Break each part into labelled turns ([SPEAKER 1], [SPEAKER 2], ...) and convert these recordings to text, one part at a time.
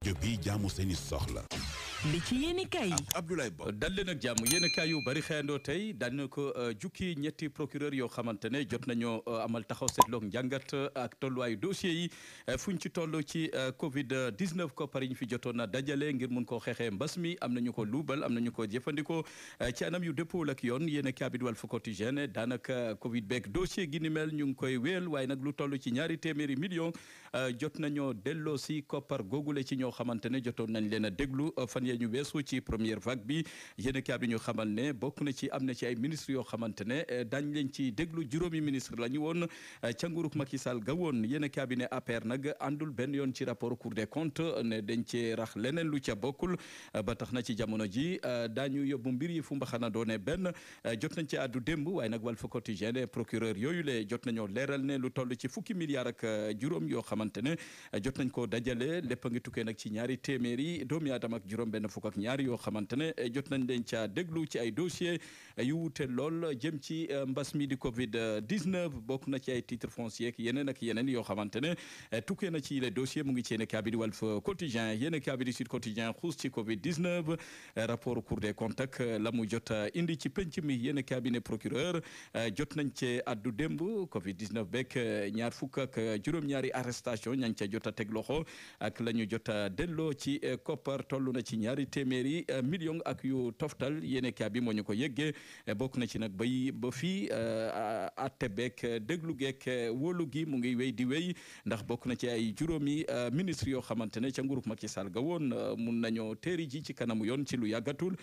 [SPEAKER 1] rajo bi jaamu seeni soxla.
[SPEAKER 2] li ci yéeni kay
[SPEAKER 1] Abdoulaye Ba
[SPEAKER 3] dal leen ak jàmm yéen kaay yu bari xëyandoo tey daan ko jukki ñetti procureur yoo xamante ne jot nañoo amal taxaw seetloog njàngat ak tolluwaayu dossiers yi fuñ ci toll ci Covid 19 koppar yi ñu fi jotoon na dajale ngir mun koo xeexee mbas mi am nañu ko luubal am nañu ko jëfandikoo ci anam yu dëppoo ak yoon yéen kaay bi di Walf Quotidien daanaka Covid beeg dossier gi ni mel ñu ngi koy wéel waaye nag lu toll ci ñaari téeméeri millions jot nañoo delloo si koppar googule ci ñoo xamante ne jotoon nañ leen a déglu fan ñu weesu ci première vague bi yéen kaay bi ñu xamal ne bokk na ci am na ci ay ministres yoo xamante ne dañ leen ci déglu juróomi ministre la ñu woon ca nguurug Macky Sall ga woon yéen kaay bi ne APR nag àndul benn yoon ci rapport Cour des comptes ne dañ cee rax leneen lu ca bokkul ba tax na ci jamono ji daañu yóbbu mbir yi fu mbaxana doone benn jot nañ ci àddu démb waaye nag Walf Quotidien ne procureur yooyu le jot nañoo leeral ne lu toll ci fukki milliards ak juróom yoo xamante ne jot nañ koo dajale lépp a ngi tukkee nag ci ñaari téeméeri doomi aadama ak juróom benn fukk ak ñaar yoo xamante ne jot nañ leen ca déglu ci ay dossier yu wute lool jëm ci mbas mi di Covid 19 bokk na ci ay titre foncier ak yeneen yoo xamante ne tukkee na ci les dossiers mu ngi ci yéen kaay bi di Walf Quotidien yéen kaay bi di Sud Quotidien xuus ci Covid 19 rapport Cour des comptes ak la mu jot indi ci penc mi yéen kaay bi ne procureur jot nañ ci addu démb Covid 19 beeg ñaar fukk ak juróom-ñaari arrestation ñañ ca jot a teg loxo ak la ñu jot a delloo ci koppar toll na ci ñaari téeméeri million ak yu toftal yéene kaa bi moo ñu ko yëggee bokk na ci nag ba fii atte beeg déglu geek wóolu gi mu ngi wéy di wéy ndax bokk na ci ay juróomi ministre yoo xamante ne ca nguurug Macky Sall ga woon mun nañoo teeri ji ci kanamu yoon ci lu yàggatul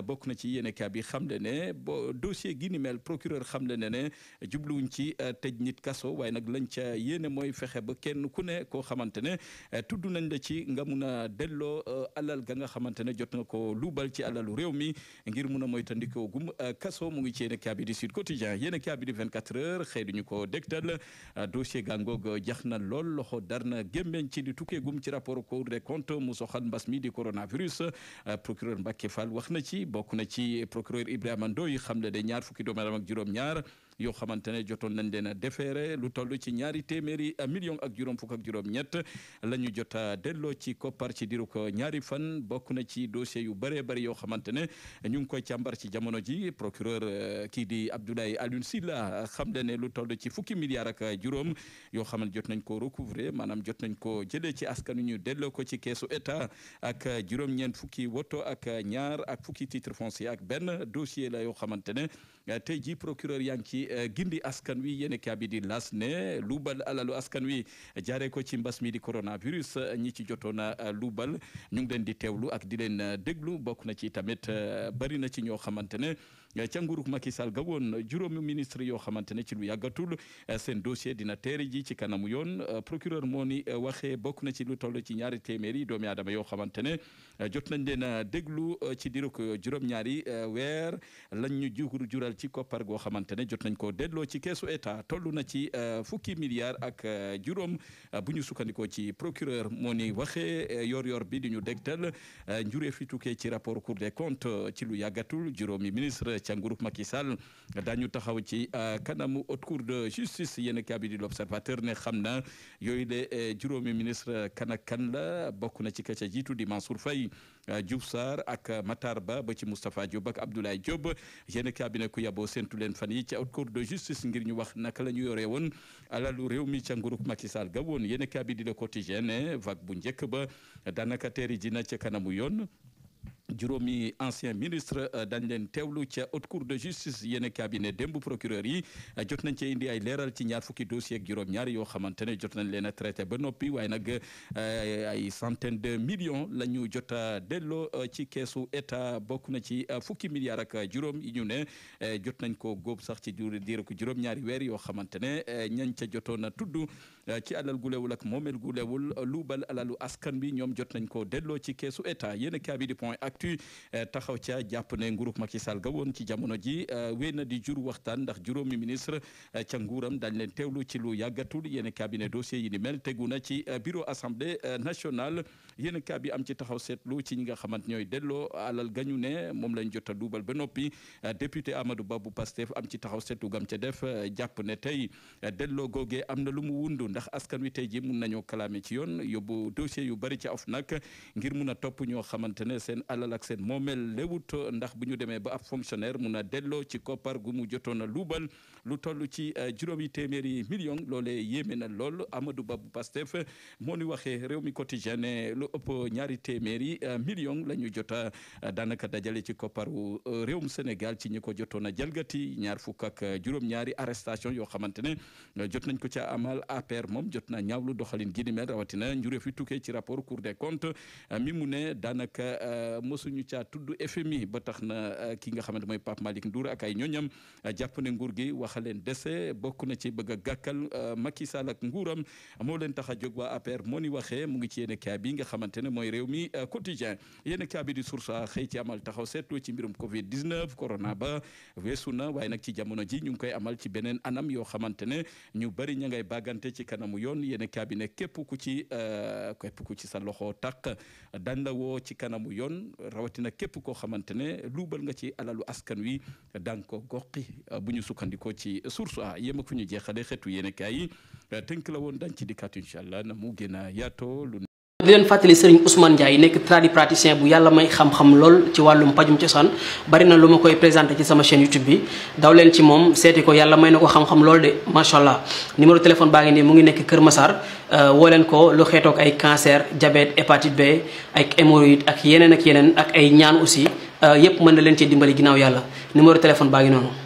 [SPEAKER 3] bokk na ci yéene kaa bi xamle ne dossier gi ni mel procureur xamle ne jubluwuñ ci tëj nit kaso waaye nag lañ ca yéene mooy fexe ba kenn ku ne koo xamante ne tudd nañ la ci nga mun a delloo alal ga nga xamante ne jot na ko luubal ci alalu réew mi ngir mun a moytandikoo gum kaso mu ngi ci yéen kaay bi di Sud Quotidien yéen kaay bi di 24 heures xëy duñu ko dégtal dossier gàngoog jax na lool loxo dar na gémmeñ ci di tukkee gum ci rapport Cour des comptes mu soxal mbas mi di coronavirus procureur Mbacké Fall wax na ci bokk na ci procureur Ibrahima Ndoye xam le de ñaar fukki doomu aadama ak juróom-ñaar yoo xamante ne jotoon nañ leen a déféré lu toll ci ñaari téeméeri million ak juróom fukk ak juróom-ñett la ñu jot a delloo ci koppar ci diiru ko ñaari fan bokk na ci dossier yu bëree bëri yoo xamante ne ñu ngi koy càmbar ci jamono ji procureur kii di Abdoulaye Alioune Sylla xam le ne lu toll ci fukki milliards ak juróom yoo xamante jot nañ ko recouvrer maanaam jot nañ ko jëlee ci askan ñu delloo ko ci keesu état ak juróom-ñeent fukki woto ak ñaar ak fukki titre foncier ak benn dossier la yoo xamante ne tey ji procureur yaa ngi ci gindi askan wi yéen kaa bi di las ne luubal alalu askan wi jaaree ko ci mbas mi di coronavirus ñi ci jotoon a luubal ñu ngi leen di teewlu ak di leen déglu bokk na ci tamit bari na ci ñoo xamante ne ca nguurug Macky Sall ga woon juróomi ministre yoo xamante ne ci lu yàggatul seen dossier dina teeri ji ci kanamu yoon procureur moo ni waxee bokk na ci lu toll ci ñaari téeméeri doomi aadama yoo xamante ne jot nañ leen a déglu ci diiru ko juróom-ñaari weer lañ ñu jural ci koppar goo xamante ne jot nañ ko delloo ci keesu état toll na ci fukki milliards ak juróom bu ñu sukkandikoo ci procureur moo ni waxee yor bi di ñu dégtal njuree fi tukkee ci rapport Cour des comptes ci lu yàggatul juróomi ministre ca nguurug Macky Sall dañu taxaw ci kanamu haute cour de justice yéen kaa bi di l'observateur ne xam na yooyu de juróomi ministre kan ak kan la bokk na ci ka ca jiitu di Mansour Faye Diouf Sarr ak Matar Ba ci Moustapha Diop ak Abdoulaye Diop yéen kaa bi ne ku yaboo séntu leen fan yi ca haute cour de justice ngir ñu wax naka la ñu yore woon alalu réew mi ca nguurug Macky Sall ga woon yéen kaa bi di Le Quotidien ne vague bu njëkk ba daanaka teeri ji na ca kanamu yoon juróomi ancien ministre dañ leen teewlu ca haute cour de justice yéen cabinet démb procureur yi jot nañ cee indi ay leeral ci ñaar fukki dossier ak juróom-ñaar yoo xamante ne jot nañ leen a traité ba noppi waaye nag ay centaine de millions la ñu jot a delloo ci keesu état bokk na ci fukki milliards ak juróom yi ñu ne jot nañ ko góob sax ci diir ko juróom-ñaari weer yoo xamante ne ñañ ca jotoon a tudd ci alal gu lewul ak moomeel gu lewul luubal alalu askan bi ñoom jot nañ ko delloo ci keesu état yéen cabinet point Actu taxaw ca jàpp ne nguurug Macky Sall ga woon ci jamono ji wéy na di jur waxtaan ndax juróomi ministre ca nguuram dañ leen teewlu ci lu yàggatul yéen cabinet dossier yi ni mel tegu na ci bureau assemblée nationale yéen cas bi am ci taxaw seetlu ci ñi nga xamante ñooy delloo alal gañu ne moom lañ jot a duubal ba noppi député Amadou Ba bu Pastef am ci taxaw seetlu gam ca def jàpp ne tey delloo googee am na lu mu wundu ndax askan wi tey ji mun nañoo kalaame ci yoon yóbbu dossier yu bari ci OFNAC ngir mun a topp ñoo xamante ne seen alal ak seen moomeel lewut ndax bu ñu demee ba ab fonctionnaire mun a delloo ci koppar gu mu jotoon a luubal lu toll ci juróomi téeméeri million loolee yéeme na lool Amadou Ba bu Pastef moo ñu waxee réew mi quotidien ne lu ëpp ñaari téeméeri million la ñu jot a daanaka dajale ci kopparu réewum Sénégal ci ñi ko jotoon a jalgati ñaar fukk ak juróom-ñaari arrestation yoo xamante ne jot nañ ko ca amal APR moom jot na ñaawlu doxalin gi ni mel rawatina njuree fi tukkee ci rapport Cour des comptes mi mu ne daanaka mosuñu caa tudd FMI ba tax na ki nga xamante mooy Pape Malick Ndour ak ay ñoñam jàpp ne nguur gi wax leen dese bokk na ci bëgg a gàkkal Macky Sall ak nguuram moo leen tax a jóg waa APR moo ni waxee mu ngi ci yéen kaa bi nga xamante ne mooy réew mi quotidien yéen kaa bi di source xëy ci amal taxaw seetlu ci mbirum Covid 19 corona ba weesu na waaye nag ci jamono ji ñu ngi koy amal ci beneen anam yoo xamante ne ñu bari ña ngay bàggante ci kanamu yoon yéen kaa bi ne képp ku ci sa loxo taq dañ la woo ci kanamu yoon rawatina képp koo xamante ne luubal nga ci alalu askan wi daan ko goqi bu ñu sukkandikoo ci source a yéem ak fu ñu jeexale xeetu yéen kaa yi tënk la woon dañ ci dikkaat incha allah na mu gën a yaatoo lu
[SPEAKER 2] di leen fàttali Serigne Ousmane Ndiaye nekk tradipraticien bu yàlla may xam-xam lool ci wàllum pajum cosaan bari na lu ma koy présenté ci sama chaîne YouTube bi daw leen ci moom seeti ko yàlla may na ko xam-xam lool de macha allah numéro téléphone baa ngi nii mu ngi nekk Kër Massar woo leen ko lu xeetoog ay cancer diabète hépatite B ak hémorroïde ak yeneen ak ay ñaan aussi yépp mën na leen ci dimbali ginnaaw yàlla numéro téléphone baa ngi noonu